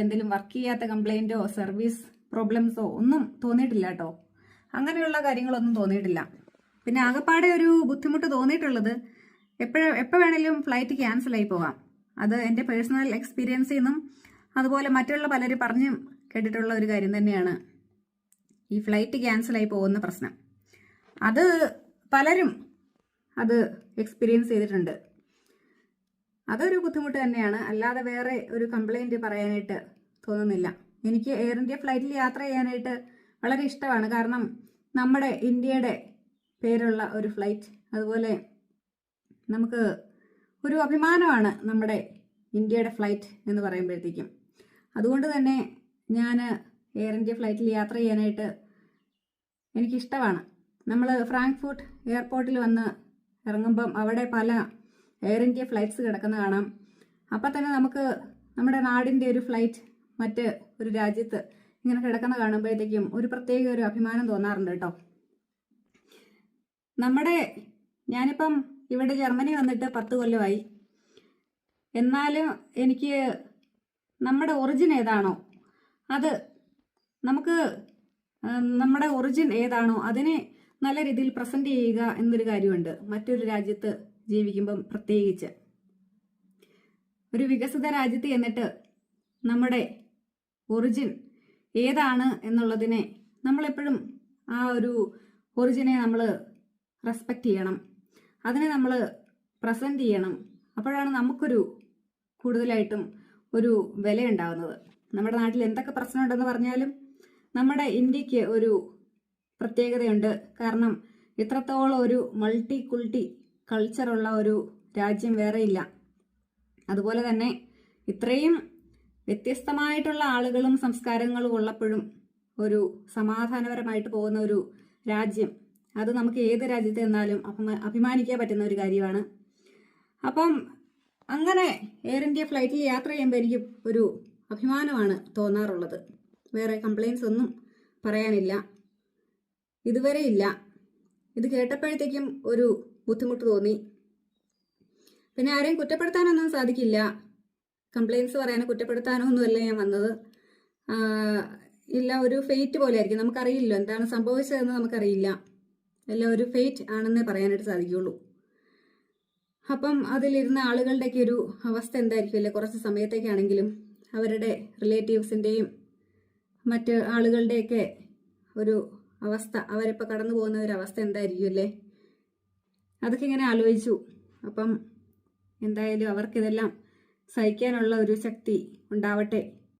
എന്തെങ്കിലും വർക്ക് ചെയ്യാത്ത കംപ്ലൈന്റോ സർവീസ് പ്രോബ്ലംസോ ഒന്നും തോന്നിയിട്ടില്ല കേട്ടോ. അങ്ങനെയുള്ള കാര്യങ്ങളൊന്നും തോന്നിയിട്ടില്ല. പിന്നെ ആകെപ്പാടെ ഒരു ബുദ്ധിമുട്ട് തോന്നിയിട്ടുള്ളത് എപ്പോൾ വേണേലും ഫ്ലൈറ്റ് ക്യാൻസൽ ആയി പോകാം. അത് എൻ്റെ പേഴ്സണൽ എക്സ്പീരിയൻസിൽ നിന്നും അതുപോലെ മറ്റുള്ള പലരും പറഞ്ഞും കേട്ടിട്ടുള്ള ഒരു കാര്യം തന്നെയാണ് ഈ ഫ്ലൈറ്റ് ക്യാൻസൽ ആയി പോകുന്ന പ്രശ്നം. അത് പലരും അത് എക്സ്പീരിയൻസ് ചെയ്തിട്ടുണ്ട്. അതൊരു ബുദ്ധിമുട്ട് തന്നെയാണ്, അല്ലാതെ വേറെ ഒരു കംപ്ലൈൻറ്റ് പറയാനായിട്ട് തോന്നുന്നില്ല. എനിക്ക് എയർ ഇന്ത്യ ഫ്ലൈറ്റിൽ യാത്ര ചെയ്യാനായിട്ട് വളരെ ഇഷ്ടമാണ്. കാരണം നമ്മുടെ ഇന്ത്യയുടെ പേരുള്ള ഒരു ഫ്ലൈറ്റ്, അതുപോലെ നമുക്ക് ഒരു അഭിമാനമാണ് നമ്മുടെ ഇന്ത്യയുടെ ഫ്ലൈറ്റ് എന്ന് പറയുമ്പോഴത്തേക്കും. അതുകൊണ്ട് തന്നെ ഞാൻ എയർ ഇന്ത്യ ഫ്ലൈറ്റിൽ യാത്ര ചെയ്യാനായിട്ട് എനിക്കിഷ്ടമാണ്. നമ്മൾ ഫ്രാങ്ക്ഫർട്ട് എയർപോർട്ടിൽ വന്ന് ഇറങ്ങുമ്പം അവിടെ പല എയർ ഇന്ത്യ ഫ്ലൈറ്റ്സ് കിടക്കുന്ന കാണാം. അപ്പം തന്നെ നമുക്ക് നമ്മുടെ നാടിൻ്റെ ഒരു ഫ്ലൈറ്റ് മറ്റ് ഒരു രാജ്യത്ത് ഇങ്ങനെ കിടക്കുന്ന കാണുമ്പോഴത്തേക്കും ഒരു പ്രത്യേക ഒരു അഭിമാനം തോന്നാറുണ്ട് കേട്ടോ. ഞാനിപ്പം ഇവിടെ ജർമ്മനി വന്നിട്ട് 10 കൊല്ലമായി. എന്നാലും എനിക്ക് നമ്മുടെ ഒറിജിൻ ഏതാണോ അത് നമുക്ക് നമ്മുടെ ഒറിജിൻ ഏതാണോ അതിനെ നല്ല രീതിയിൽ പ്രസന്റ് ചെയ്യുക എന്നൊരു കാര്യമുണ്ട്. മറ്റൊരു രാജ്യത്ത് ജീവിക്കുമ്പം പ്രത്യേകിച്ച് ഒരു വികസിത രാജ്യത്ത് എന്നിട്ട് നമ്മുടെ ഒറിജിൻ ഏതാണ് എന്നുള്ളതിനെ നമ്മളെപ്പോഴും ആ ഒരു ഒറിജിനെ നമ്മൾ റെസ്പെക്റ്റ് ചെയ്യണം, അതിനെ നമ്മൾ പ്രസന്റ് ചെയ്യണം. അപ്പോഴാണ് നമുക്കൊരു കൂടുതലായിട്ടും ഒരു വിലയുണ്ടാകുന്നത്. നമ്മുടെ നാട്ടിൽ എന്തൊക്കെ പ്രശ്നമുണ്ടെന്ന് പറഞ്ഞാലും നമ്മുടെ ഇന്ത്യക്ക് ഒരു പ്രത്യേകതയുണ്ട്. കാരണം ഇത്രത്തോളം ഒരു മൾട്ടി കൾച്ചറുള്ള ഒരു രാജ്യം വേറെയില്ല. അതുപോലെ തന്നെ ഇത്രയും വ്യത്യസ്തമായിട്ടുള്ള ആളുകളും സംസ്കാരങ്ങളും ഉള്ളപ്പോഴും ഒരു സമാധാനപരമായിട്ട് പോകുന്ന ഒരു രാജ്യം, അത് നമുക്ക് ഏത് രാജ്യത്ത് ചെന്നാലും അഭിമാനിക്കാൻ പറ്റുന്ന ഒരു കാര്യമാണ്. അപ്പം അങ്ങനെ എയർ ഇന്ത്യ ഫ്ലൈറ്റിൽ യാത്ര ചെയ്യുമ്പോൾ എനിക്ക് ഒരു അഭിമാനമാണ് തോന്നാറുള്ളത്. വേറെ കംപ്ലൈൻസ് ഒന്നും പറയാനില്ല, ഇതുവരെ ഇല്ല. ഇത് കേട്ടപ്പോഴത്തേക്കും ഒരു ബുദ്ധിമുട്ട് തോന്നി. പിന്നെ ആരെയും കുറ്റപ്പെടുത്താനൊന്നും സാധിക്കില്ല, കംപ്ലൈൻസ് പറയാനോ കുറ്റപ്പെടുത്താനോ ഒന്നുമല്ല ഞാൻ വന്നത്. ഇല്ല, ഒരു ഫെയ്റ്റ് പോലെ ആയിരിക്കും. നമുക്കറിയില്ലല്ലോ എന്താണ് സംഭവിച്ചതെന്ന് നമുക്കറിയില്ല. എല്ലാം ഒരു ഫെയ്റ്റ് ആണെന്നേ പറയാനായിട്ട് സാധിക്കുള്ളൂ. അപ്പം അതിലിരുന്ന ആളുകളുടെയൊക്കെ ഒരു അവസ്ഥ എന്തായിരിക്കുമല്ലേ, കുറച്ച് സമയത്തേക്കാണെങ്കിലും അവരുടെ റിലേറ്റീവ്സിൻ്റെയും മറ്റ് ആളുകളുടെയൊക്കെ ഒരു അവസ്ഥ, അവരിപ്പോൾ കടന്നു പോകുന്ന ഒരു അവസ്ഥ എന്തായിരിക്കുമല്ലേ, അതൊക്കെ ഇങ്ങനെ ആലോചിച്ചു. അപ്പം എന്തായാലും അവർക്കിതെല്ലാം സഹിക്കാനുള്ള ഒരു ശക്തി ഉണ്ടാവട്ടെ.